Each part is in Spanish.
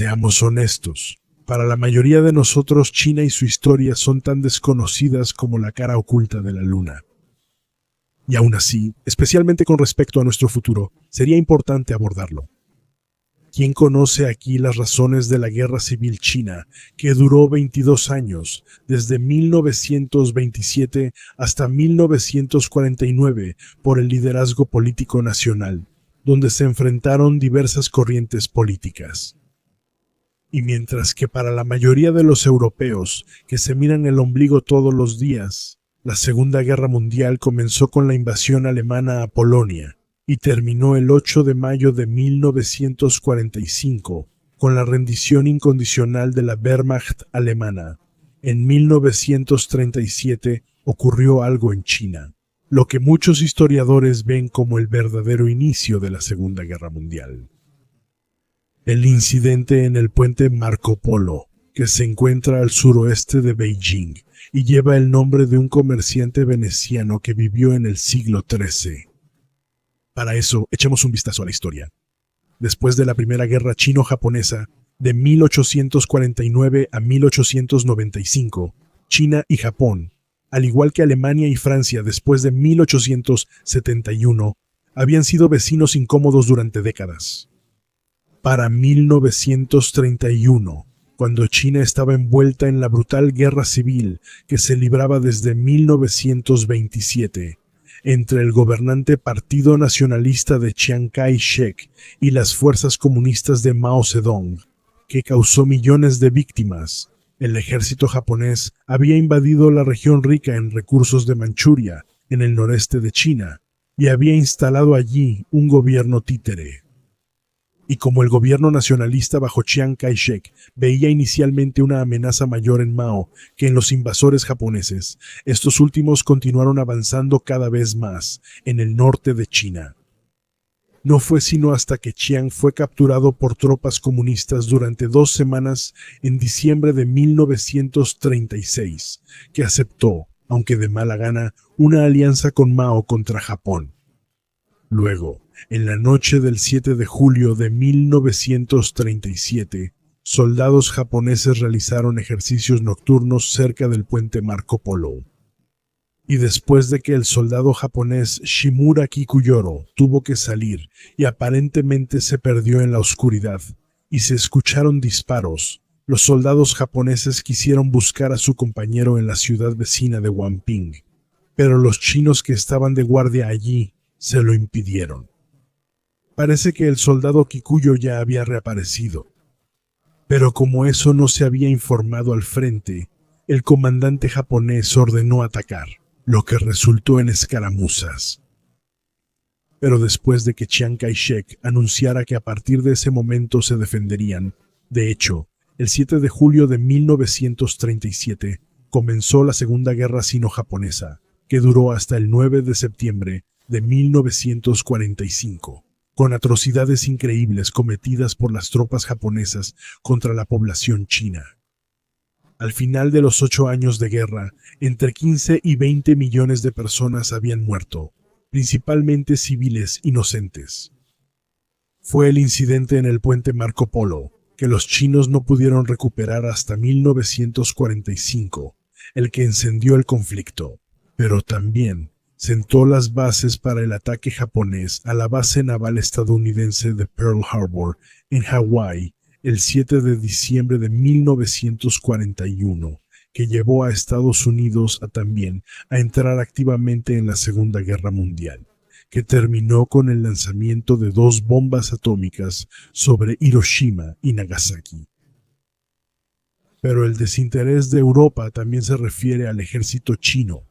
Seamos honestos. Para la mayoría de nosotros, China y su historia son tan desconocidas como la cara oculta de la luna. Y aún así, especialmente con respecto a nuestro futuro, sería importante abordarlo. ¿Quién conoce aquí las razones de la Guerra Civil China, que duró 22 años, desde 1927 hasta 1949, por el liderazgo político nacional, donde se enfrentaron diversas corrientes políticas? Y mientras que para la mayoría de los europeos, que se miran el ombligo todos los días, la Segunda Guerra Mundial comenzó con la invasión alemana a Polonia y terminó el 8 de mayo de 1945 con la rendición incondicional de la Wehrmacht alemana. En 1937 ocurrió algo en China, lo que muchos historiadores ven como el verdadero inicio de la Segunda Guerra Mundial. El incidente en el puente Marco Polo, que se encuentra al suroeste de Beijing y lleva el nombre de un comerciante veneciano que vivió en el siglo XIII. Para eso, echemos un vistazo a la historia. Después de la Primera Guerra Chino-Japonesa, de 1849 a 1895, China y Japón, al igual que Alemania y Francia después de 1871, habían sido vecinos incómodos durante décadas. Para 1931, cuando China estaba envuelta en la brutal guerra civil que se libraba desde 1927, entre el gobernante Partido Nacionalista de Chiang Kai-shek y las fuerzas comunistas de Mao Zedong, que causó millones de víctimas, el ejército japonés había invadido la región rica en recursos de Manchuria, en el noreste de China, y había instalado allí un gobierno títere. Y como el gobierno nacionalista bajo Chiang Kai-shek veía inicialmente una amenaza mayor en Mao que en los invasores japoneses, estos últimos continuaron avanzando cada vez más en el norte de China. No fue sino hasta que Chiang fue capturado por tropas comunistas durante 2 semanas en diciembre de 1936 que aceptó, aunque de mala gana, una alianza con Mao contra Japón. Luego, en la noche del 7 de julio de 1937, soldados japoneses realizaron ejercicios nocturnos cerca del puente Marco Polo. Y después de que el soldado japonés Shimura Kikuyoro tuvo que salir y aparentemente se perdió en la oscuridad, y se escucharon disparos, los soldados japoneses quisieron buscar a su compañero en la ciudad vecina de Wanping, pero los chinos que estaban de guardia allí se lo impidieron. Parece que el soldado Kikuyo ya había reaparecido. Pero como eso no se había informado al frente, el comandante japonés ordenó atacar, lo que resultó en escaramuzas. Pero después de que Chiang Kai-shek anunciara que a partir de ese momento se defenderían, de hecho, el 7 de julio de 1937 comenzó la Segunda Guerra Sino-Japonesa, que duró hasta el 9 de septiembre de 1945. Con atrocidades increíbles cometidas por las tropas japonesas contra la población china. Al final de los 8 años de guerra, entre 15 y 20 millones de personas habían muerto, principalmente civiles inocentes. Fue el incidente en el puente Marco Polo, que los chinos no pudieron recuperar hasta 1945, el que encendió el conflicto, pero también sentó las bases para el ataque japonés a la base naval estadounidense de Pearl Harbor, en Hawái, el 7 de diciembre de 1941, que llevó a Estados Unidos también a entrar activamente en la Segunda Guerra Mundial, que terminó con el lanzamiento de 2 bombas atómicas sobre Hiroshima y Nagasaki. Pero el desinterés de Europa también se refiere al ejército chino,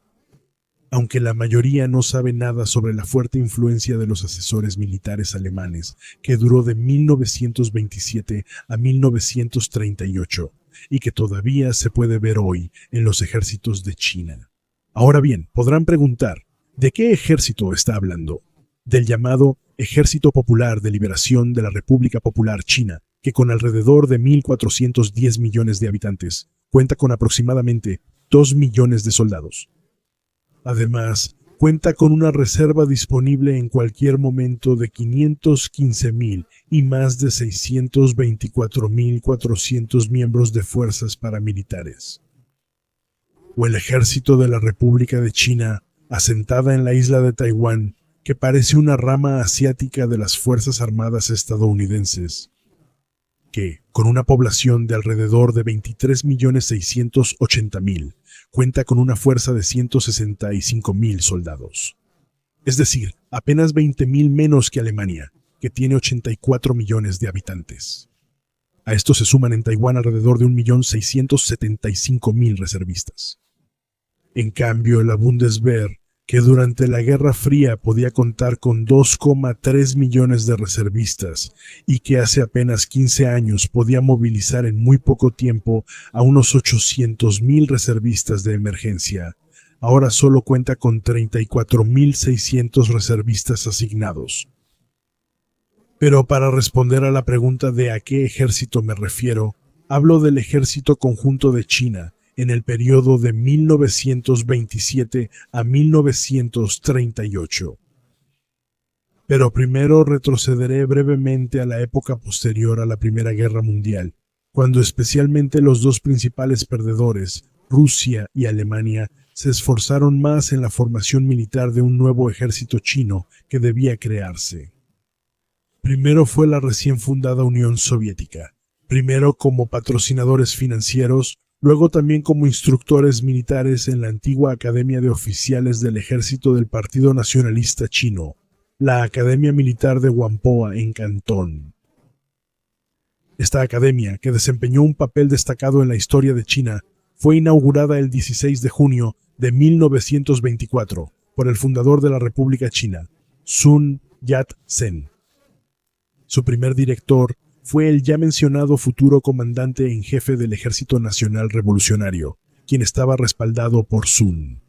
aunque la mayoría no sabe nada sobre la fuerte influencia de los asesores militares alemanes, que duró de 1927 a 1938, y que todavía se puede ver hoy en los ejércitos de China. Ahora bien, podrán preguntar, ¿de qué ejército está hablando? Del llamado Ejército Popular de Liberación de la República Popular China, que con alrededor de 1.410 millones de habitantes, cuenta con aproximadamente 2 millones de soldados. Además, Cuenta con una reserva disponible en cualquier momento de 515,000 y más de 624,400 miembros de fuerzas paramilitares. O el ejército de la República de China, asentada en la isla de Taiwán, que parece una rama asiática de las Fuerzas Armadas estadounidenses, que, con una población de alrededor de 23,680,000, cuenta con una fuerza de 165,000 soldados. Es decir, apenas 20,000 menos que Alemania, que tiene 84 millones de habitantes. A esto se suman en Taiwán alrededor de 1,675,000 reservistas. En cambio, la Bundeswehr, que durante la Guerra Fría podía contar con 2,3 millones de reservistas y que hace apenas 15 años podía movilizar en muy poco tiempo a unos 800,000 reservistas de emergencia, ahora solo cuenta con 34,600 reservistas asignados. Pero para responder a la pregunta de a qué ejército me refiero, hablo del Ejército Conjunto de China, en el periodo de 1927 a 1938. Pero primero retrocederé brevemente a la época posterior a la Primera Guerra Mundial, cuando especialmente los dos principales perdedores, Rusia y Alemania, se esforzaron más en la formación militar de un nuevo ejército chino que debía crearse. Primero fue la recién fundada Unión Soviética, primero como patrocinadores financieros, luego también como instructores militares en la antigua Academia de Oficiales del Ejército del Partido Nacionalista Chino, la Academia Militar de Whampoa en Cantón. Esta academia, que desempeñó un papel destacado en la historia de China, fue inaugurada el 16 de junio de 1924 por el fundador de la República China, Sun Yat-sen. Su primer director fue el ya mencionado futuro comandante en jefe del Ejército Nacional Revolucionario, quien estaba respaldado por Sun,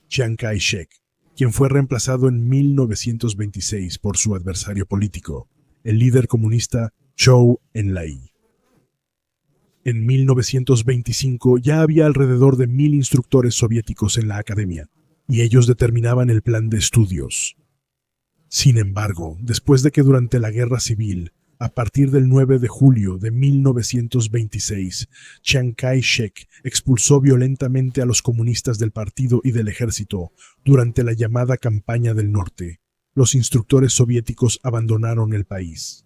Chiang Kai-shek, quien fue reemplazado en 1926 por su adversario político, el líder comunista Zhou Enlai. En 1925 ya había alrededor de 1,000 instructores soviéticos en la academia, y ellos determinaban el plan de estudios. Sin embargo, después de que durante la Guerra Civil, a partir del 9 de julio de 1926, Chiang Kai-shek expulsó violentamente a los comunistas del partido y del ejército durante la llamada Campaña del Norte, los instructores soviéticos abandonaron el país.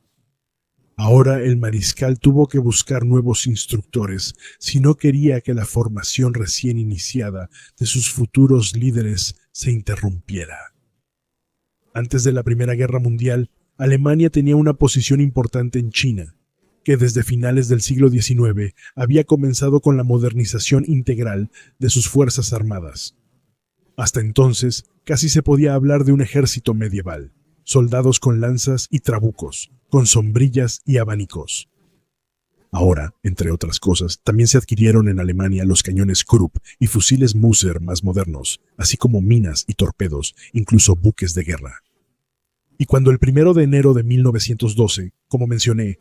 Ahora el mariscal tuvo que buscar nuevos instructores si no quería que la formación recién iniciada de sus futuros líderes se interrumpiera. Antes de la Primera Guerra Mundial, Alemania tenía una posición importante en China, que desde finales del siglo XIX había comenzado con la modernización integral de sus fuerzas armadas. Hasta entonces, casi se podía hablar de un ejército medieval, soldados con lanzas y trabucos, con sombrillas y abanicos. Ahora, entre otras cosas, también se adquirieron en Alemania los cañones Krupp y fusiles Mauser más modernos, así como minas y torpedos, incluso buques de guerra. Y cuando el 1 de enero de 1912, como mencioné,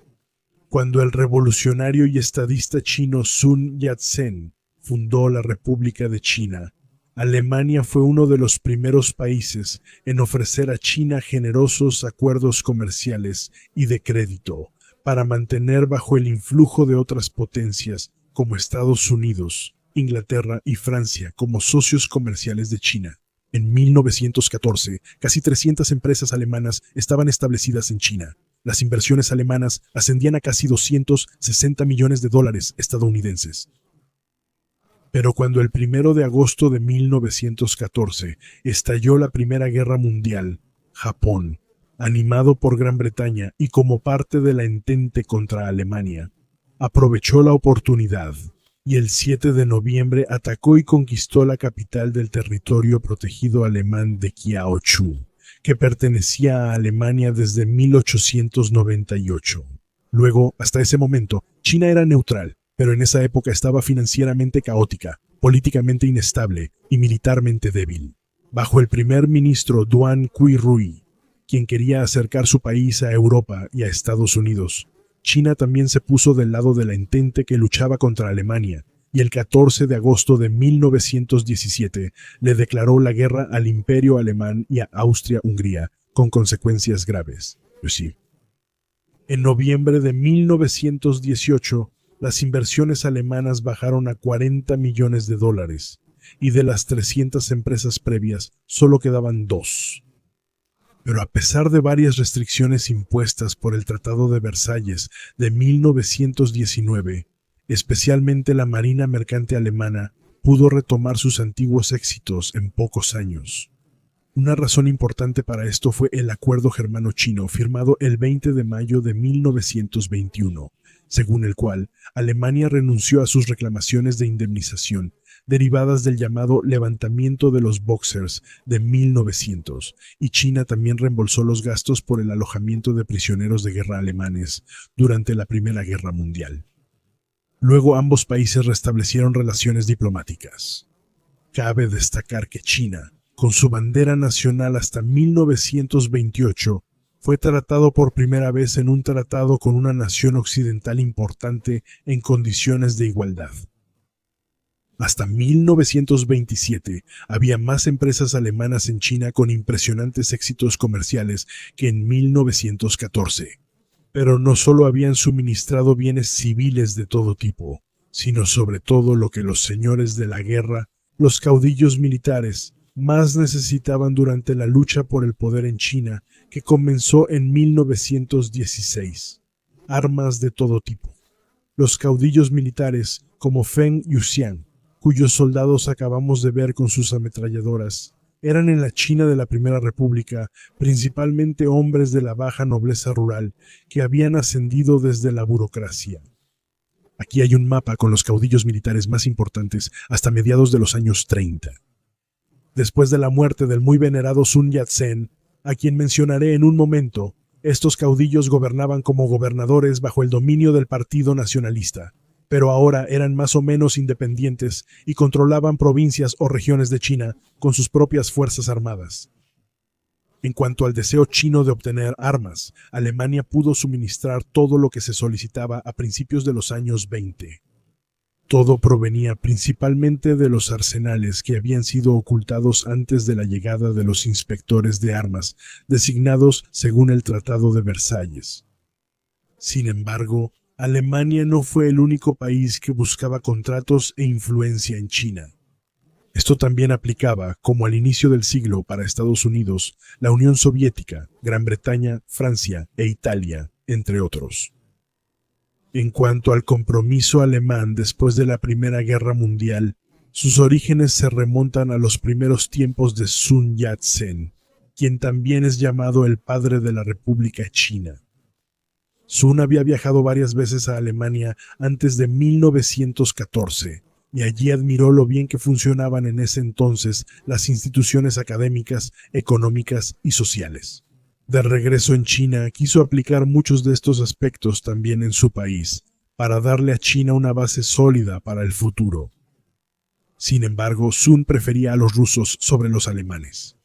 cuando el revolucionario y estadista chino Sun Yat-sen fundó la República de China, Alemania fue uno de los primeros países en ofrecer a China generosos acuerdos comerciales y de crédito para mantener bajo el influjo de otras potencias como Estados Unidos, Inglaterra y Francia como socios comerciales de China. En 1914, casi 300 empresas alemanas estaban establecidas en China. Las inversiones alemanas ascendían a casi 260 millones de dólares estadounidenses. Pero cuando el 1 de agosto de 1914 estalló la Primera Guerra Mundial, Japón, animado por Gran Bretaña y como parte de la entente contra Alemania, aprovechó la oportunidad y el 7 de noviembre atacó y conquistó la capital del territorio protegido alemán de Kiaochu, que pertenecía a Alemania desde 1898. Luego, hasta ese momento, China era neutral, pero en esa época estaba financieramente caótica, políticamente inestable y militarmente débil. Bajo el primer ministro Duan Qi-rui, quien quería acercar su país a Europa y a Estados Unidos, China también se puso del lado de la entente que luchaba contra Alemania y el 14 de agosto de 1917 le declaró la guerra al Imperio Alemán y a Austria-Hungría, con consecuencias graves. Pues sí. En noviembre de 1918, las inversiones alemanas bajaron a $40 millones, y de las 300 empresas previas solo quedaban 2. Pero a pesar de varias restricciones impuestas por el Tratado de Versalles de 1919, especialmente la Marina Mercante alemana pudo retomar sus antiguos éxitos en pocos años. Una razón importante para esto fue el Acuerdo Germano-Chino firmado el 20 de mayo de 1921, según el cual Alemania renunció a sus reclamaciones de indemnización derivadas del llamado levantamiento de los Boxers de 1900, y China también reembolsó los gastos por el alojamiento de prisioneros de guerra alemanes durante la Primera Guerra Mundial. Luego ambos países restablecieron relaciones diplomáticas. Cabe destacar que China, con su bandera nacional hasta 1928, fue tratado por primera vez en un tratado con una nación occidental importante en condiciones de igualdad. Hasta 1927 había más empresas alemanas en China con impresionantes éxitos comerciales que en 1914. Pero no solo habían suministrado bienes civiles de todo tipo, sino sobre todo lo que los señores de la guerra, los caudillos militares, más necesitaban durante la lucha por el poder en China, que comenzó en 1916. Armas de todo tipo. Los caudillos militares, como Feng Yuxiang, cuyos soldados acabamos de ver con sus ametralladoras, eran en la China de la Primera República principalmente hombres de la baja nobleza rural que habían ascendido desde la burocracia. Aquí hay un mapa con los caudillos militares más importantes hasta mediados de los años 30. Después de la muerte del muy venerado Sun Yat-sen, a quien mencionaré en un momento, estos caudillos gobernaban como gobernadores bajo el dominio del Partido Nacionalista, pero ahora eran más o menos independientes y controlaban provincias o regiones de China con sus propias fuerzas armadas. En cuanto al deseo chino de obtener armas, Alemania pudo suministrar todo lo que se solicitaba a principios de los años 20. Todo provenía principalmente de los arsenales que habían sido ocultados antes de la llegada de los inspectores de armas, designados según el Tratado de Versalles. Sin embargo, Alemania no fue el único país que buscaba contratos e influencia en China. Esto también aplicaba, como al inicio del siglo, para Estados Unidos, la Unión Soviética, Gran Bretaña, Francia e Italia, entre otros. En cuanto al compromiso alemán después de la Primera Guerra Mundial, sus orígenes se remontan a los primeros tiempos de Sun Yat-sen, quien también es llamado el padre de la República China. Sun había viajado varias veces a Alemania antes de 1914, y allí admiró lo bien que funcionaban en ese entonces las instituciones académicas, económicas y sociales. De regreso en China, quiso aplicar muchos de estos aspectos también en su país, para darle a China una base sólida para el futuro. Sin embargo, Sun prefería a los rusos sobre los alemanes.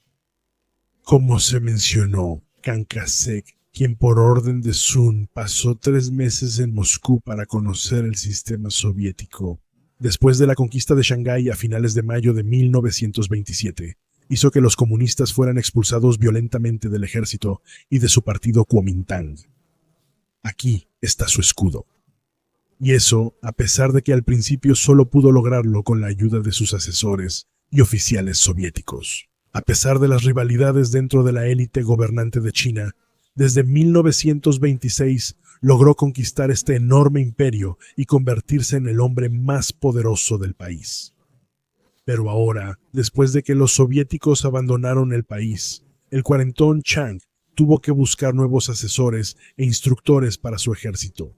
Como se mencionó, Chiang Kai-shek, quien por orden de Sun pasó 3 meses en Moscú para conocer el sistema soviético, después de la conquista de Shanghái a finales de mayo de 1927, hizo que los comunistas fueran expulsados violentamente del ejército y de su partido Kuomintang. Aquí está su escudo. Y eso, a pesar de que al principio solo pudo lograrlo con la ayuda de sus asesores y oficiales soviéticos. A pesar de las rivalidades dentro de la élite gobernante de China, desde 1926 logró conquistar este enorme imperio y convertirse en el hombre más poderoso del país. Pero ahora, después de que los soviéticos abandonaron el país, el cuarentón Chiang tuvo que buscar nuevos asesores e instructores para su ejército.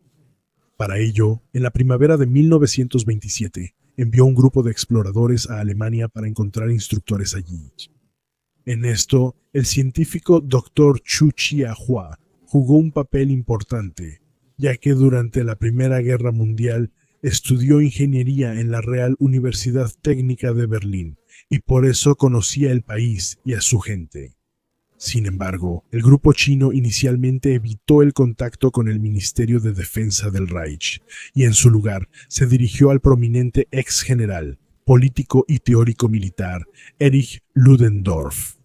Para ello, en la primavera de 1927, envió un grupo de exploradores a Alemania para encontrar instructores allí. En esto, el científico Dr. Chu Chia-hua jugó un papel importante, ya que durante la Primera Guerra Mundial estudió ingeniería en la Real Universidad Técnica de Berlín y por eso conocía el país y a su gente. Sin embargo, el grupo chino inicialmente evitó el contacto con el Ministerio de Defensa del Reich y en su lugar se dirigió al prominente ex general, político y teórico militar Erich Ludendorff.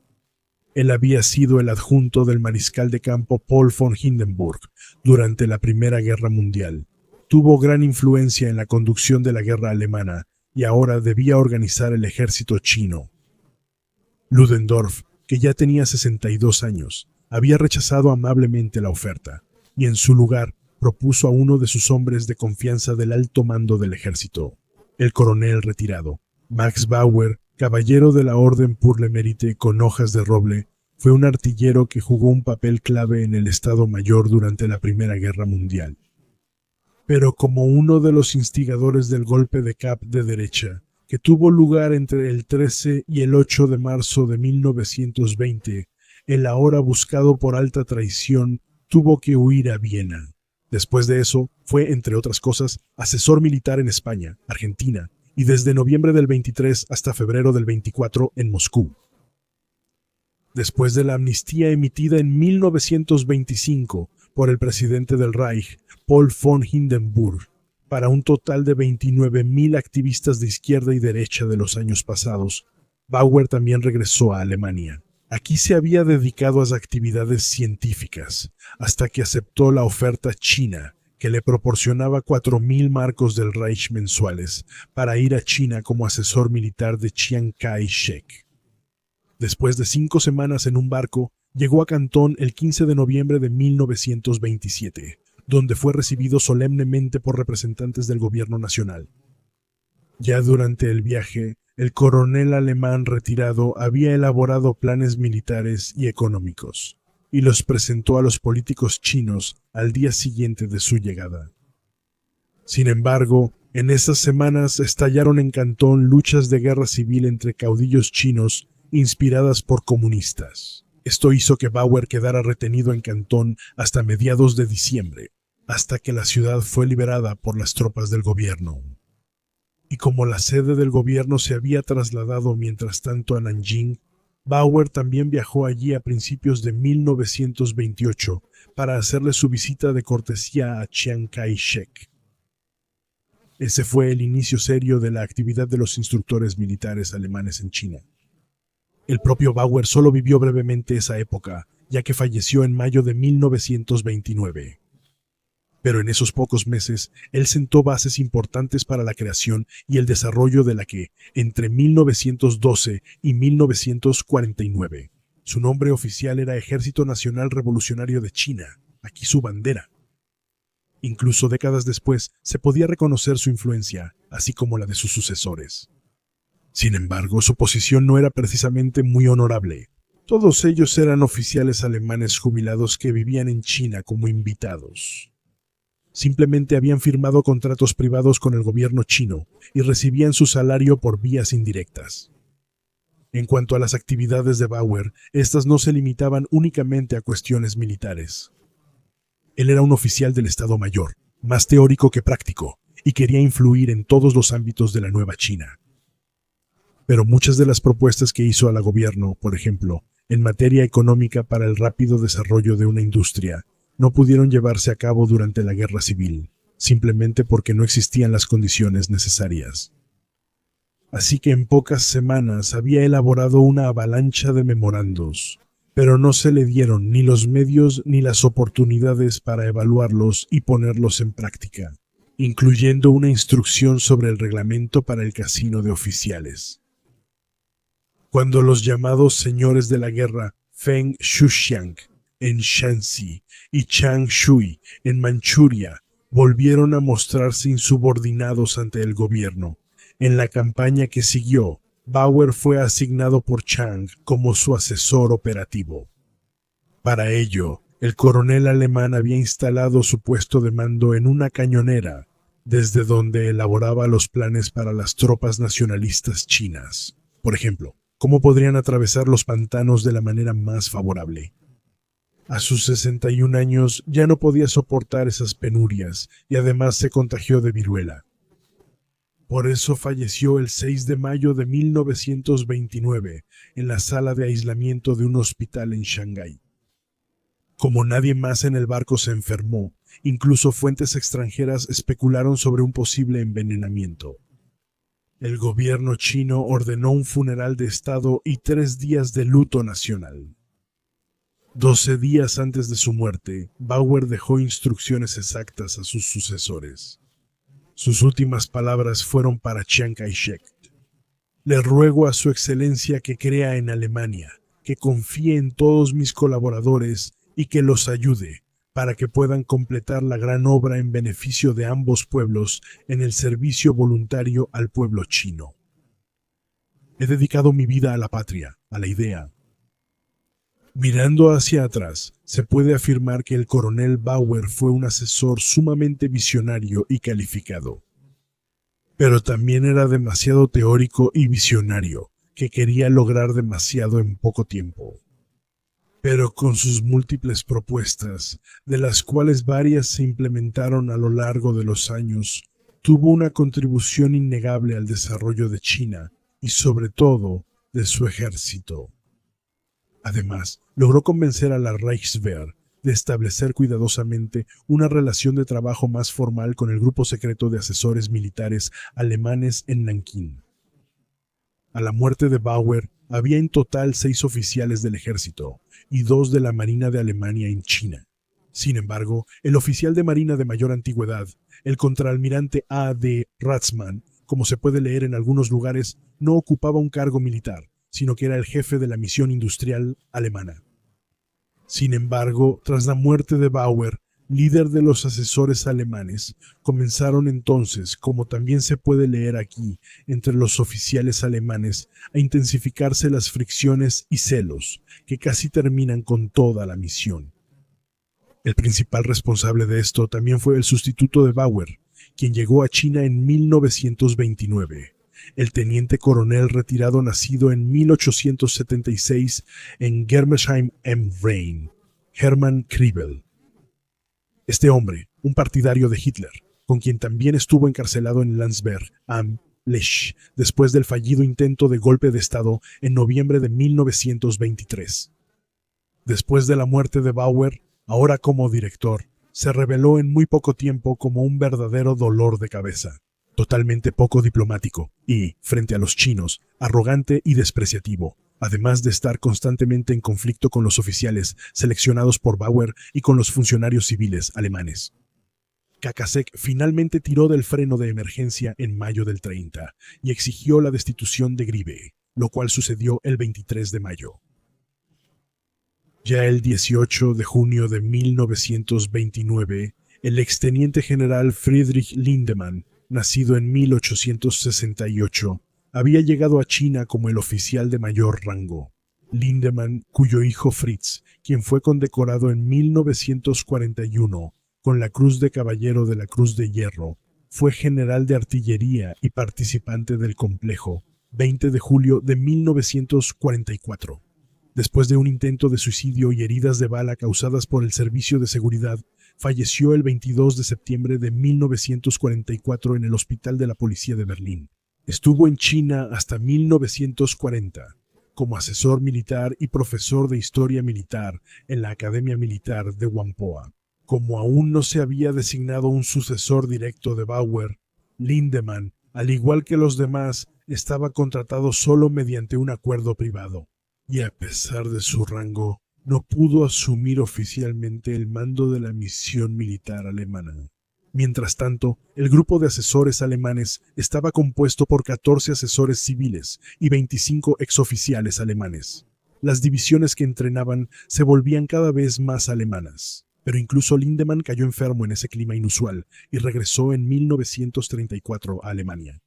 Él había sido el adjunto del mariscal de campo Paul von Hindenburg durante la Primera Guerra Mundial. Tuvo gran influencia en la conducción de la guerra alemana y ahora debía organizar el ejército chino. Ludendorff, que ya tenía 62 años, había rechazado amablemente la oferta y en su lugar propuso a uno de sus hombres de confianza del alto mando del ejército, el coronel retirado. Max Bauer, caballero de la Orden pour le Mérite con hojas de roble, fue un artillero que jugó un papel clave en el Estado Mayor durante la Primera Guerra Mundial. Pero como uno de los instigadores del golpe de Kapp de derecha, que tuvo lugar entre el 13 y el 8 de marzo de 1920, el ahora buscado por alta traición tuvo que huir a Viena. Después de eso, fue, entre otras cosas, asesor militar en España, Argentina, y desde noviembre del 23 hasta febrero del 24 en Moscú. Después de la amnistía emitida en 1925 por el presidente del Reich, Paul von Hindenburg, para un total de 29.000 activistas de izquierda y derecha de los años pasados, Bauer también regresó a Alemania. Aquí se había dedicado a las actividades científicas, hasta que aceptó la oferta china, que le proporcionaba 4.000 marcos del Reich mensuales para ir a China como asesor militar de Chiang Kai-shek. Después de 5 semanas en un barco, llegó a Cantón el 15 de noviembre de 1927, donde fue recibido solemnemente por representantes del gobierno nacional. Ya durante el viaje, el coronel alemán retirado había elaborado planes militares y económicos, y los presentó a los políticos chinos al día siguiente de su llegada. Sin embargo, en esas semanas estallaron en Cantón luchas de guerra civil entre caudillos chinos inspiradas por comunistas. Esto hizo que Bauer quedara retenido en Cantón hasta mediados de diciembre, hasta que la ciudad fue liberada por las tropas del gobierno. Y como la sede del gobierno se había trasladado mientras tanto a Nanjing, Bauer también viajó allí a principios de 1928 para hacerle su visita de cortesía a Chiang Kai-shek. Ese fue el inicio serio de la actividad de los instructores militares alemanes en China. El propio Bauer solo vivió brevemente esa época, ya que falleció en mayo de 1929. Pero en esos pocos meses, él sentó bases importantes para la creación y el desarrollo de la que, entre 1912 y 1949, su nombre oficial era Ejército Nacional Revolucionario de China, aquí su bandera. Incluso décadas después, se podía reconocer su influencia, así como la de sus sucesores. Sin embargo, su posición no era precisamente muy honorable. Todos ellos eran oficiales alemanes jubilados que vivían en China como invitados. Simplemente habían firmado contratos privados con el gobierno chino y recibían su salario por vías indirectas. En cuanto a las actividades de Bauer, estas no se limitaban únicamente a cuestiones militares. Él era un oficial del Estado Mayor, más teórico que práctico, y quería influir en todos los ámbitos de la nueva China. Pero muchas de las propuestas que hizo al gobierno, por ejemplo, en materia económica para el rápido desarrollo de una industria, no pudieron llevarse a cabo durante la Guerra Civil, simplemente porque no existían las condiciones necesarias. Así que en pocas semanas había elaborado una avalancha de memorandos, pero no se le dieron ni los medios ni las oportunidades para evaluarlos y ponerlos en práctica, incluyendo una instrucción sobre el reglamento para el casino de oficiales. Cuando los llamados señores de la guerra Feng Shuxiang en Shanxi y Chang Shui en Manchuria volvieron a mostrarse insubordinados ante el gobierno. En la campaña que siguió, Bauer fue asignado por Chang como su asesor operativo. Para ello, el coronel alemán había instalado su puesto de mando en una cañonera, desde donde elaboraba los planes para las tropas nacionalistas chinas. Por ejemplo, cómo podrían atravesar los pantanos de la manera más favorable. A sus 61 años ya no podía soportar esas penurias y además se contagió de viruela. Por eso falleció el 6 de mayo de 1929 en la sala de aislamiento de un hospital en Shanghái. Como nadie más en el barco se enfermó, incluso fuentes extranjeras especularon sobre un posible envenenamiento. El gobierno chino ordenó un funeral de estado y 3 días de luto nacional. 12 días antes de su muerte, Bauer dejó instrucciones exactas a sus sucesores. Sus últimas palabras fueron para Chiang Kai-shek. Le ruego a su excelencia que crea en Alemania, que confíe en todos mis colaboradores y que los ayude para que puedan completar la gran obra en beneficio de ambos pueblos en el servicio voluntario al pueblo chino. He dedicado mi vida a la patria, a la idea. Mirando hacia atrás, se puede afirmar que el coronel Bauer fue un asesor sumamente visionario y calificado. Pero también era demasiado teórico y visionario, que quería lograr demasiado en poco tiempo. Pero con sus múltiples propuestas, de las cuales varias se implementaron a lo largo de los años, tuvo una contribución innegable al desarrollo de China y sobre todo de su ejército. Además, logró convencer a la Reichswehr de establecer cuidadosamente una relación de trabajo más formal con el grupo secreto de asesores militares alemanes en Nankín. A la muerte de Bauer, había en total 6 oficiales del ejército y 2 de la Marina de Alemania en China. Sin embargo, el oficial de Marina de mayor antigüedad, el contraalmirante A. D. Ratzmann, como se puede leer en algunos lugares, no ocupaba un cargo militar, sino que era el jefe de la misión industrial alemana. Sin embargo, tras la muerte de Bauer, líder de los asesores alemanes, comenzaron entonces, como también se puede leer aquí, entre los oficiales alemanes, a intensificarse las fricciones y celos, que casi terminan con toda la misión. El principal responsable de esto también fue el sustituto de Bauer, quien llegó a China en 1929, el teniente coronel retirado nacido en 1876 en Germersheim am Rhein, Hermann Kriebel. Este hombre, un partidario de Hitler, con quien también estuvo encarcelado en Landsberg am Lech, después del fallido intento de golpe de Estado en noviembre de 1923. Después de la muerte de Bauer, ahora como director, se reveló en muy poco tiempo como un verdadero dolor de cabeza, totalmente poco diplomático y, frente a los chinos, arrogante y despreciativo, además de estar constantemente en conflicto con los oficiales seleccionados por Bauer y con los funcionarios civiles alemanes. Kakasek finalmente tiró del freno de emergencia en mayo del 30 y exigió la destitución de Griebe, lo cual sucedió el 23 de mayo. Ya el 18 de junio de 1929, el exteniente general Friedrich Lindemann, nacido en 1868, había llegado a China como el oficial de mayor rango. Lindemann, cuyo hijo Fritz, quien fue condecorado en 1941 con la Cruz de Caballero de la Cruz de Hierro, fue general de artillería y participante del complejo 20 de julio de 1944. Después de un intento de suicidio y heridas de bala causadas por el servicio de seguridad, falleció el 22 de septiembre de 1944 en el Hospital de la Policía de Berlín. Estuvo en China hasta 1940, como asesor militar y profesor de historia militar en la Academia Militar de Whampoa. Como aún no se había designado un sucesor directo de Bauer, Lindemann, al igual que los demás, estaba contratado solo mediante un acuerdo privado, y a pesar de su rango, no pudo asumir oficialmente el mando de la misión militar alemana. Mientras tanto, el grupo de asesores alemanes estaba compuesto por 14 asesores civiles y 25 exoficiales alemanes. Las divisiones que entrenaban se volvían cada vez más alemanas, pero incluso Lindemann cayó enfermo en ese clima inusual y regresó en 1934 a Alemania.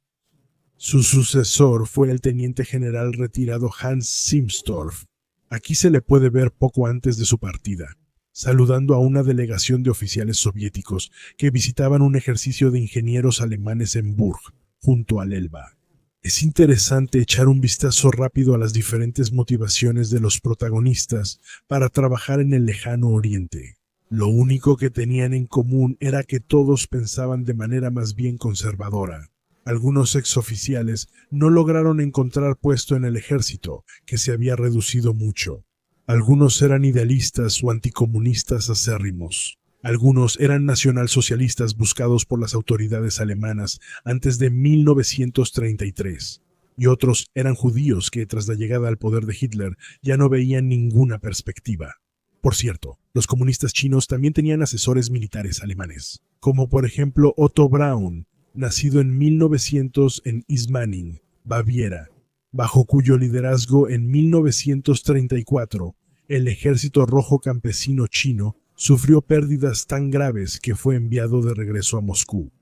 Su sucesor fue el teniente general retirado Hans Simstorff. Aquí se le puede ver poco antes de su partida, saludando a una delegación de oficiales soviéticos que visitaban un ejercicio de ingenieros alemanes en Burg, junto al Elba. Es interesante echar un vistazo rápido a las diferentes motivaciones de los protagonistas para trabajar en el lejano oriente. Lo único que tenían en común era que todos pensaban de manera más bien conservadora. Algunos exoficiales no lograron encontrar puesto en el ejército, que se había reducido mucho. Algunos eran idealistas o anticomunistas acérrimos. Algunos eran nacionalsocialistas buscados por las autoridades alemanas antes de 1933. Y otros eran judíos que, tras la llegada al poder de Hitler, ya no veían ninguna perspectiva. Por cierto, los comunistas chinos también tenían asesores militares alemanes, como por ejemplo Otto Braun, nacido en 1900 en Ismaning, Baviera, bajo cuyo liderazgo en 1934 el Ejército Rojo Campesino chino sufrió pérdidas tan graves que fue enviado de regreso a Moscú.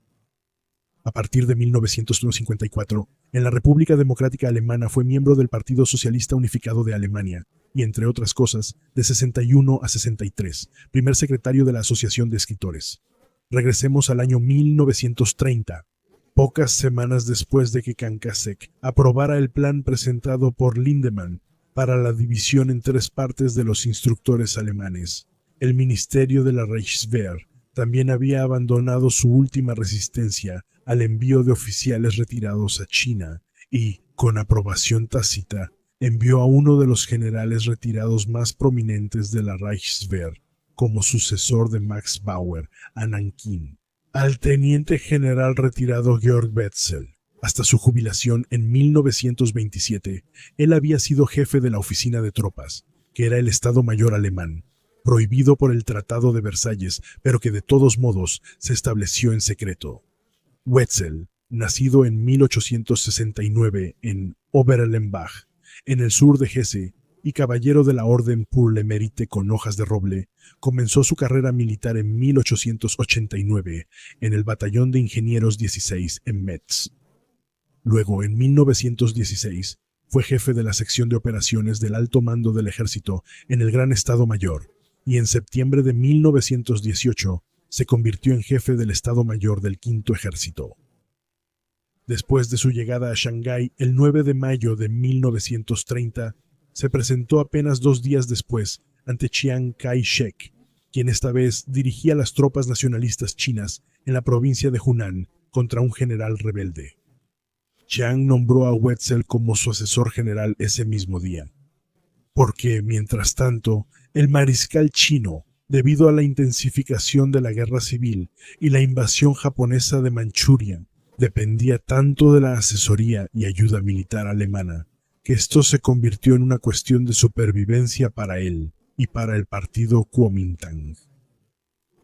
A partir de 1954, en la República Democrática Alemana fue miembro del Partido Socialista Unificado de Alemania y, entre otras cosas, de 61 a 63, primer secretario de la Asociación de Escritores. Regresemos al año 1930, pocas semanas después de que Chiang Kai-shek aprobara el plan presentado por Lindemann para la división en 3 partes de los instructores alemanes. El Ministerio de la Reichswehr también había abandonado su última resistencia al envío de oficiales retirados a China y, con aprobación tácita, envió a uno de los generales retirados más prominentes de la Reichswehr como sucesor de Max Bauer a Nankín, al teniente general retirado Georg Wetzel. Hasta su jubilación en 1927, él había sido jefe de la oficina de tropas, que era el Estado Mayor alemán, prohibido por el Tratado de Versalles, pero que de todos modos se estableció en secreto. Wetzel, nacido en 1869 en Oberlembach, en el sur de Hesse, y caballero de la Orden pour le Mérite con hojas de roble, comenzó su carrera militar en 1889 en el Batallón de Ingenieros 16 en Metz. Luego, en 1916, fue jefe de la sección de operaciones del alto mando del ejército en el Gran Estado Mayor, y en septiembre de 1918 se convirtió en jefe del Estado Mayor del Quinto Ejército. Después de su llegada a Shanghái el 9 de mayo de 1930, se presentó apenas 2 días después ante Chiang Kai-shek, quien esta vez dirigía las tropas nacionalistas chinas en la provincia de Hunan contra un general rebelde. Chiang nombró a Wetzel como su asesor general ese mismo día, porque, mientras tanto, el mariscal chino, debido a la intensificación de la guerra civil y la invasión japonesa de Manchuria, dependía tanto de la asesoría y ayuda militar alemana, que esto se convirtió en una cuestión de supervivencia para él y para el partido Kuomintang.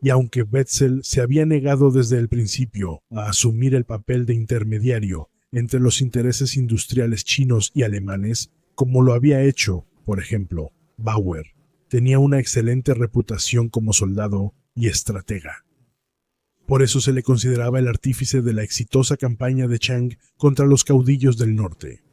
Y aunque Wetzel se había negado desde el principio a asumir el papel de intermediario entre los intereses industriales chinos y alemanes, como lo había hecho, por ejemplo, Bauer, tenía una excelente reputación como soldado y estratega. Por eso se le consideraba el artífice de la exitosa campaña de Chiang contra los caudillos del norte.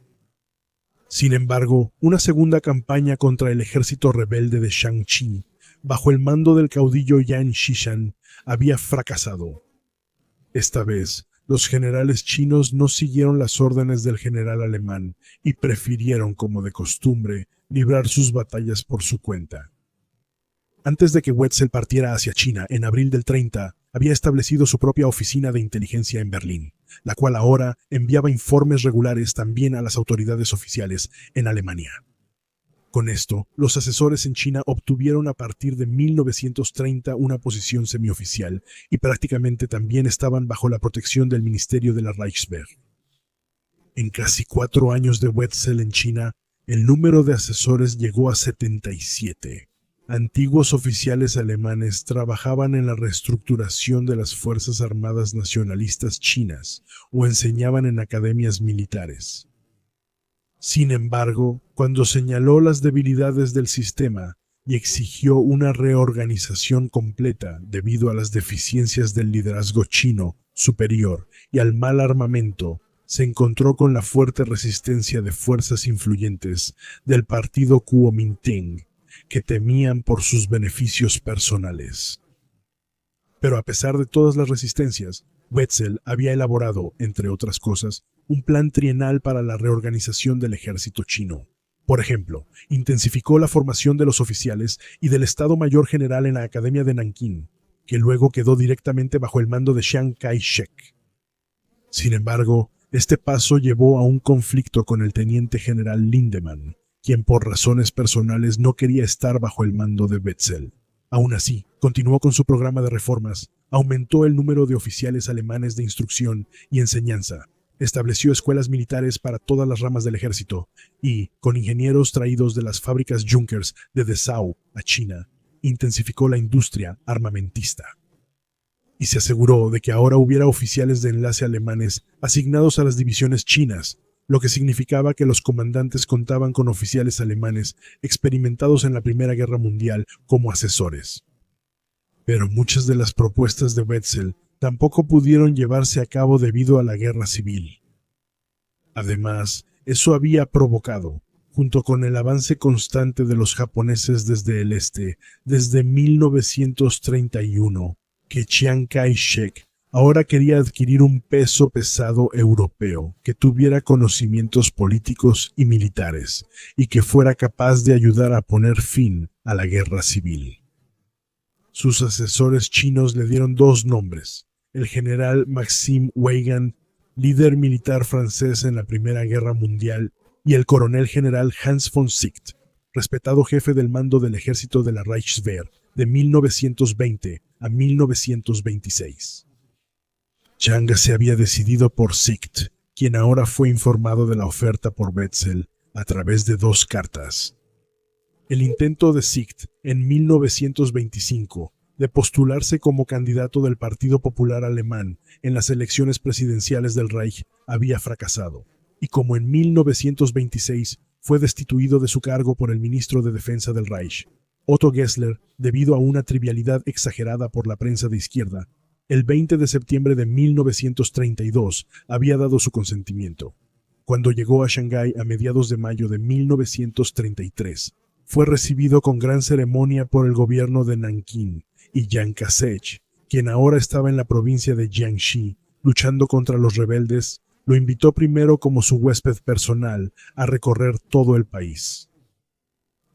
Sin embargo, una segunda campaña contra el ejército rebelde de Shang-Chi, bajo el mando del caudillo Yan Xishan, había fracasado. Esta vez, los generales chinos no siguieron las órdenes del general alemán y prefirieron, como de costumbre, librar sus batallas por su cuenta. Antes de que Wetzel partiera hacia China en abril del 30, había establecido su propia oficina de inteligencia en Berlín, la cual ahora enviaba informes regulares también a las autoridades oficiales en Alemania. Con esto, los asesores en China obtuvieron a partir de 1930 una posición semioficial y prácticamente también estaban bajo la protección del Ministerio de la Reichswehr. En casi 4 años de Wetzel en China, el número de asesores llegó a 77. Antiguos oficiales alemanes trabajaban en la reestructuración de las Fuerzas Armadas Nacionalistas chinas o enseñaban en academias militares. Sin embargo, cuando señaló las debilidades del sistema y exigió una reorganización completa debido a las deficiencias del liderazgo chino superior y al mal armamento, se encontró con la fuerte resistencia de fuerzas influyentes del partido Kuomintang, que temían por sus beneficios personales. Pero a pesar de todas las resistencias, Wetzel había elaborado, entre otras cosas, un plan trienal para la reorganización del ejército chino. Por ejemplo, intensificó la formación de los oficiales y del Estado Mayor General en la Academia de Nankín, que luego quedó directamente bajo el mando de Chiang Kai-shek. Sin embargo, Este paso llevó a un conflicto con el teniente general Lindemann, quien por razones personales no quería estar bajo el mando de Wetzel. Aún así, continuó con su programa de reformas, aumentó el número de oficiales alemanes de instrucción y enseñanza, estableció escuelas militares para todas las ramas del ejército y, con ingenieros traídos de las fábricas Junkers de Dessau a China, intensificó la industria armamentista. Y se aseguró de que ahora hubiera oficiales de enlace alemanes asignados a las divisiones chinas, lo que significaba que los comandantes contaban con oficiales alemanes experimentados en la Primera Guerra Mundial como asesores. Pero muchas de las propuestas de Wetzel tampoco pudieron llevarse a cabo debido a la guerra civil. Además, eso había provocado, junto con el avance constante de los japoneses desde el este, desde 1931, que Chiang Kai-shek ahora quería adquirir un peso pesado europeo que tuviera conocimientos políticos y militares y que fuera capaz de ayudar a poner fin a la guerra civil. Sus asesores chinos le dieron dos nombres: el general Maxime Weygand, líder militar francés en la Primera Guerra Mundial, y el coronel general Hans von Sicht, respetado jefe del mando del ejército de la Reichswehr de 1920 a 1926. Chiang se había decidido por Sicht, quien ahora fue informado de la oferta por Wetzel a través de dos cartas. El intento de Sicht en 1925 de postularse como candidato del Partido Popular Alemán en las elecciones presidenciales del Reich había fracasado, y como en 1926 fue destituido de su cargo por el ministro de Defensa del Reich, Otto Gessler, debido a una trivialidad exagerada por la prensa de izquierda, el 20 de septiembre de 1932 había dado su consentimiento. Cuando llegó a Shanghái a mediados de mayo de 1933, fue recibido con gran ceremonia por el gobierno de Nankín y Chiang Kai-shek, quien ahora estaba en la provincia de Jiangxi, luchando contra los rebeldes, lo invitó primero como su huésped personal a recorrer todo el país.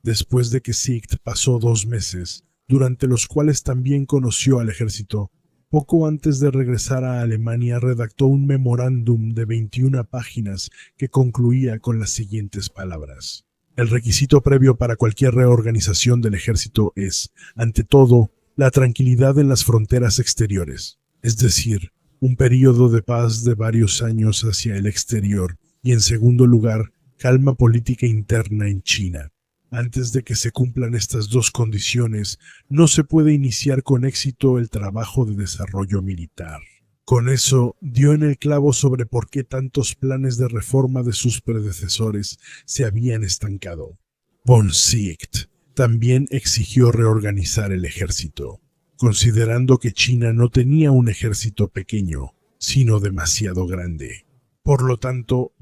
Después de que Sicht pasó 2 meses, durante los cuales también conoció al ejército, poco antes de regresar a Alemania redactó un memorándum de 21 páginas que concluía con las siguientes palabras: el requisito previo para cualquier reorganización del ejército es, ante todo, la tranquilidad en las fronteras exteriores, es decir, un período de paz de varios años hacia el exterior y, en segundo lugar, calma política interna en China. Antes de que se cumplan estas dos condiciones, no se puede iniciar con éxito el trabajo de desarrollo militar. Con eso, dio en el clavo sobre por qué tantos planes de reforma de sus predecesores se habían estancado. Von Sicht también exigió reorganizar el ejército, considerando que China no tenía un ejército pequeño, sino demasiado grande. Por lo tanto,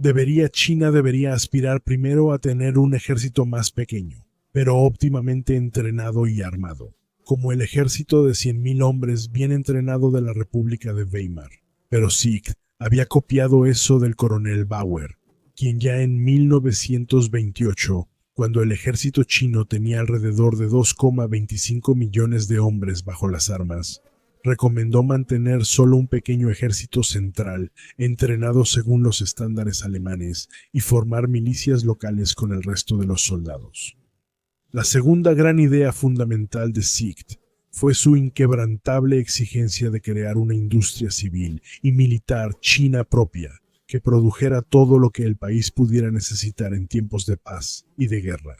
China debería aspirar primero a tener un ejército más pequeño, pero óptimamente entrenado y armado, como el ejército de 100.000 hombres bien entrenado de la República de Weimar. Pero Sicht había copiado eso del coronel Bauer, quien ya en 1928, cuando el ejército chino tenía alrededor de 2,25 millones de hombres bajo las armas, recomendó mantener solo un pequeño ejército central, entrenado según los estándares alemanes, y formar milicias locales con el resto de los soldados. La segunda gran idea fundamental de Sicht fue su inquebrantable exigencia de crear una industria civil y militar china propia, que produjera todo lo que el país pudiera necesitar en tiempos de paz y de guerra.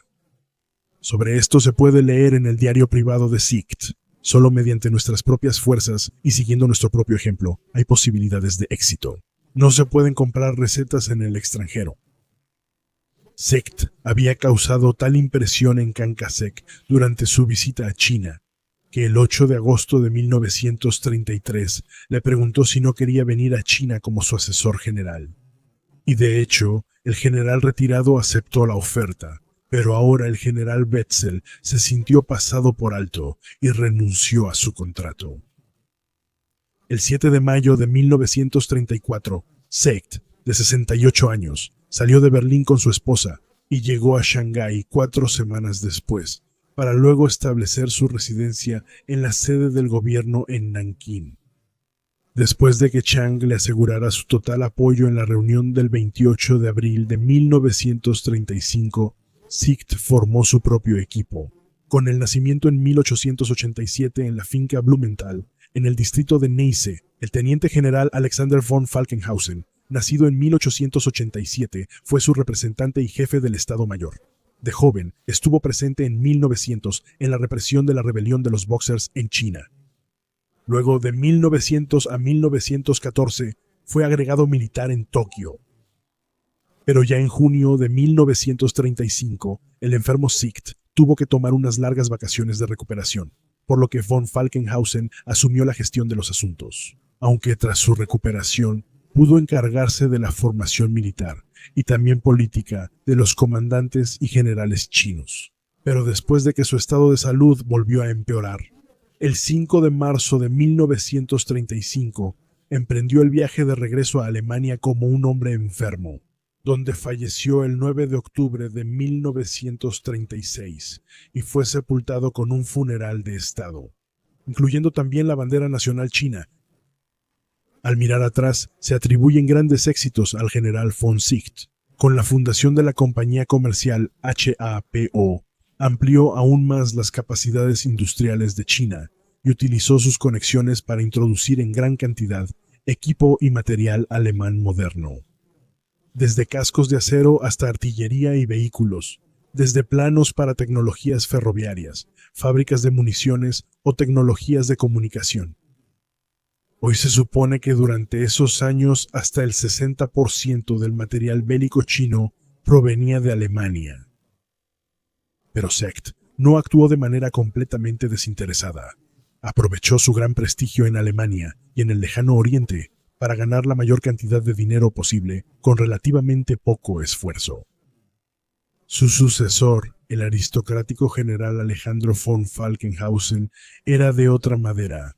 Sobre esto se puede leer en el diario privado de Sicht. Solo mediante nuestras propias fuerzas y siguiendo nuestro propio ejemplo hay posibilidades de éxito. No se pueden comprar recetas en el extranjero. Sicht había causado tal impresión en Chiang Kai-shek durante su visita a China, que el 8 de agosto de 1933 le preguntó si no quería venir a China como su asesor general. Y de hecho, el general retirado aceptó la oferta. Pero ahora el general Wetzel se sintió pasado por alto y renunció a su contrato. El 7 de mayo de 1934, Sicht, de 68 años, salió de Berlín con su esposa y llegó a Shanghái 4 semanas después, para luego establecer su residencia en la sede del gobierno en Nankín. Después de que Chiang le asegurara su total apoyo en la reunión del 28 de abril de 1935, Sicht formó su propio equipo. Con el nacimiento en 1887 en la finca Blumenthal, en el distrito de Neisse, el teniente general Alexander von Falkenhausen, nacido en 1887, fue su representante y jefe del Estado Mayor. De joven, estuvo presente en 1900 en la represión de la rebelión de los Boxers en China. Luego, de 1900 a 1914, fue agregado militar en Tokio. Pero ya en junio de 1935, el enfermo Sicht tuvo que tomar unas largas vacaciones de recuperación, por lo que von Falkenhausen asumió la gestión de los asuntos. Aunque tras su recuperación, pudo encargarse de la formación militar y también política de los comandantes y generales chinos. Pero después de que su estado de salud volvió a empeorar, el 5 de marzo de 1935 emprendió el viaje de regreso a Alemania como un hombre enfermo, donde falleció el 9 de octubre de 1936 y fue sepultado con un funeral de Estado, incluyendo también la bandera nacional china. Al mirar atrás, se atribuyen grandes éxitos al general von Sicht. Con la fundación de la compañía comercial HAPO, amplió aún más las capacidades industriales de China y utilizó sus conexiones para introducir en gran cantidad equipo y material alemán moderno. Desde cascos de acero hasta artillería y vehículos, desde planos para tecnologías ferroviarias, fábricas de municiones o tecnologías de comunicación. Hoy se supone que durante esos años hasta el 60% del material bélico chino provenía de Alemania. Pero Sicht no actuó de manera completamente desinteresada. Aprovechó su gran prestigio en Alemania y en el lejano Oriente para ganar la mayor cantidad de dinero posible con relativamente poco esfuerzo. Su sucesor, el aristocrático general Alejandro von Falkenhausen, era de otra madera.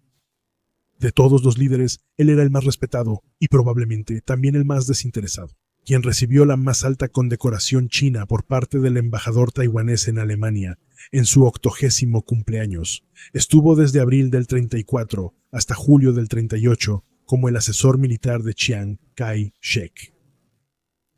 De todos los líderes, él era el más respetado y probablemente también el más desinteresado, quien recibió la más alta condecoración china por parte del embajador taiwanés en Alemania en su 80º cumpleaños. Estuvo desde abril del 34 hasta julio del 38 como el asesor militar de Chiang Kai-shek.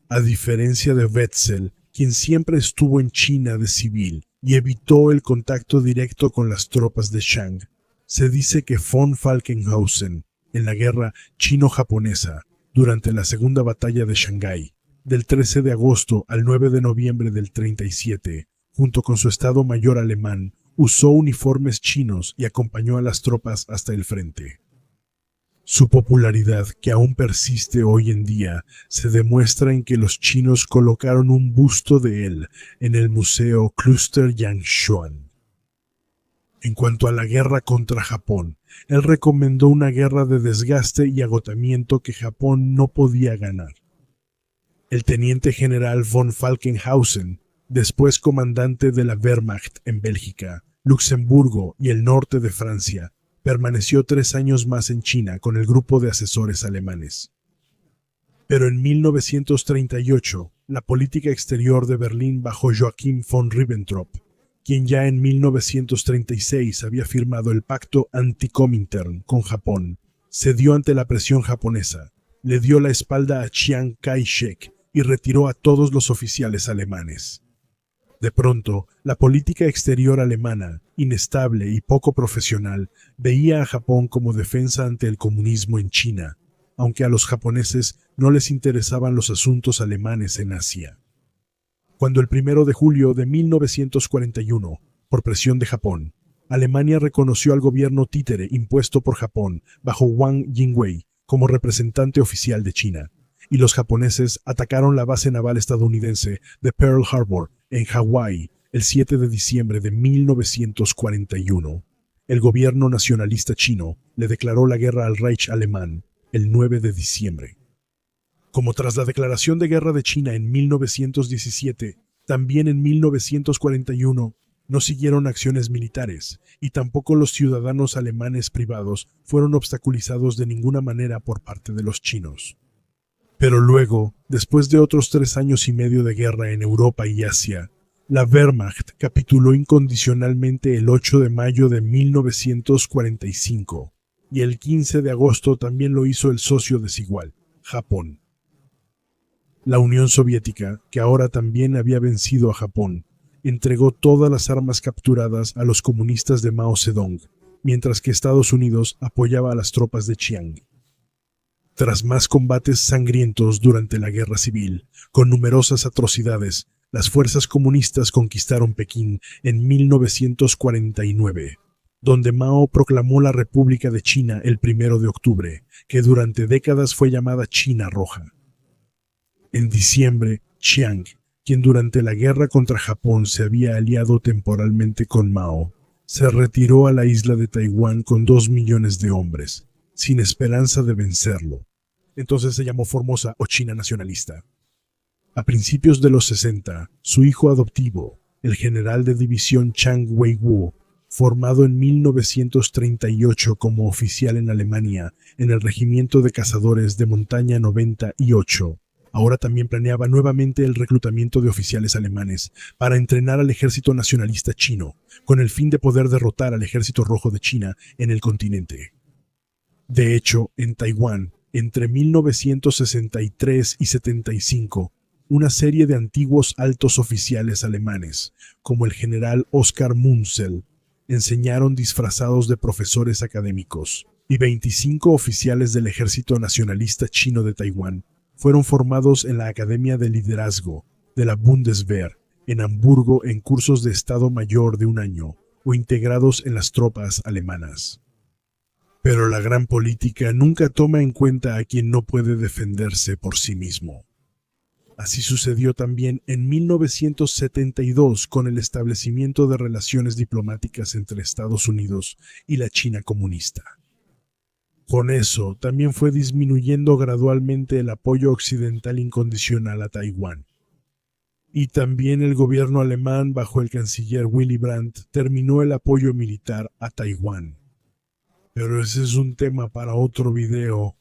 A diferencia de Wetzel, quien siempre estuvo en China de civil y evitó el contacto directo con las tropas de Chiang, se dice que von Falkenhausen, en la guerra chino-japonesa, durante la Segunda Batalla de Shanghái, del 13 de agosto al 9 de noviembre del 37, junto con su Estado Mayor alemán, usó uniformes chinos y acompañó a las tropas hasta el frente. Su popularidad, que aún persiste hoy en día, se demuestra en que los chinos colocaron un busto de él en el Museo Cluster Yangshuan. En cuanto a la guerra contra Japón, él recomendó una guerra de desgaste y agotamiento que Japón no podía ganar. El teniente general von Falkenhausen, después comandante de la Wehrmacht en Bélgica, Luxemburgo y el norte de Francia, permaneció 3 años más en China con el grupo de asesores alemanes. Pero en 1938, la política exterior de Berlín bajo Joachim von Ribbentrop, quien ya en 1936 había firmado el pacto anti-Comintern con Japón, cedió ante la presión japonesa, le dio la espalda a Chiang Kai-shek y retiró a todos los oficiales alemanes. De pronto, la política exterior alemana, inestable y poco profesional, veía a Japón como defensa ante el comunismo en China, aunque a los japoneses no les interesaban los asuntos alemanes en Asia. Cuando el 1 de julio de 1941, por presión de Japón, Alemania reconoció al gobierno títere impuesto por Japón bajo Wang Jingwei como representante oficial de China, y los japoneses atacaron la base naval estadounidense de Pearl Harbor en Hawái el 7 de diciembre de 1941. El gobierno nacionalista chino le declaró la guerra al Reich alemán el 9 de diciembre. Como tras la declaración de guerra de China en 1917, también en 1941 no siguieron acciones militares y tampoco los ciudadanos alemanes privados fueron obstaculizados de ninguna manera por parte de los chinos. Pero luego, después de otros 3 años y medio de guerra en Europa y Asia, la Wehrmacht capituló incondicionalmente el 8 de mayo de 1945, y el 15 de agosto también lo hizo el socio desigual, Japón. La Unión Soviética, que ahora también había vencido a Japón, entregó todas las armas capturadas a los comunistas de Mao Zedong, mientras que Estados Unidos apoyaba a las tropas de Chiang. Tras más combates sangrientos durante la Guerra Civil, con numerosas atrocidades, las fuerzas comunistas conquistaron Pekín en 1949, donde Mao proclamó la República de China el 1 de octubre, que durante décadas fue llamada China Roja. En diciembre, Chiang, quien durante la guerra contra Japón se había aliado temporalmente con Mao, se retiró a la isla de Taiwán con 2 millones de hombres, sin esperanza de vencerlo. Entonces se llamó Formosa o China nacionalista. A principios de los 60, su hijo adoptivo, el general de división Chang Wei-wu, formado en 1938 como oficial en Alemania en el Regimiento de Cazadores de Montaña 98, ahora también planeaba nuevamente el reclutamiento de oficiales alemanes para entrenar al ejército nacionalista chino, con el fin de poder derrotar al ejército rojo de China en el continente. De hecho, en Taiwán, entre 1963 y 75, una serie de antiguos altos oficiales alemanes, como el general Oskar Munzel, enseñaron disfrazados de profesores académicos, y 25 oficiales del Ejército Nacionalista Chino de Taiwán fueron formados en la Academia de Liderazgo de la Bundeswehr en Hamburgo en cursos de Estado Mayor de un año o integrados en las tropas alemanas. Pero la gran política nunca toma en cuenta a quien no puede defenderse por sí mismo. Así sucedió también en 1972 con el establecimiento de relaciones diplomáticas entre Estados Unidos y la China comunista. Con eso, también fue disminuyendo gradualmente el apoyo occidental incondicional a Taiwán. Y también el gobierno alemán, bajo el canciller Willy Brandt, terminó el apoyo militar a Taiwán. Pero ese es un tema para otro video.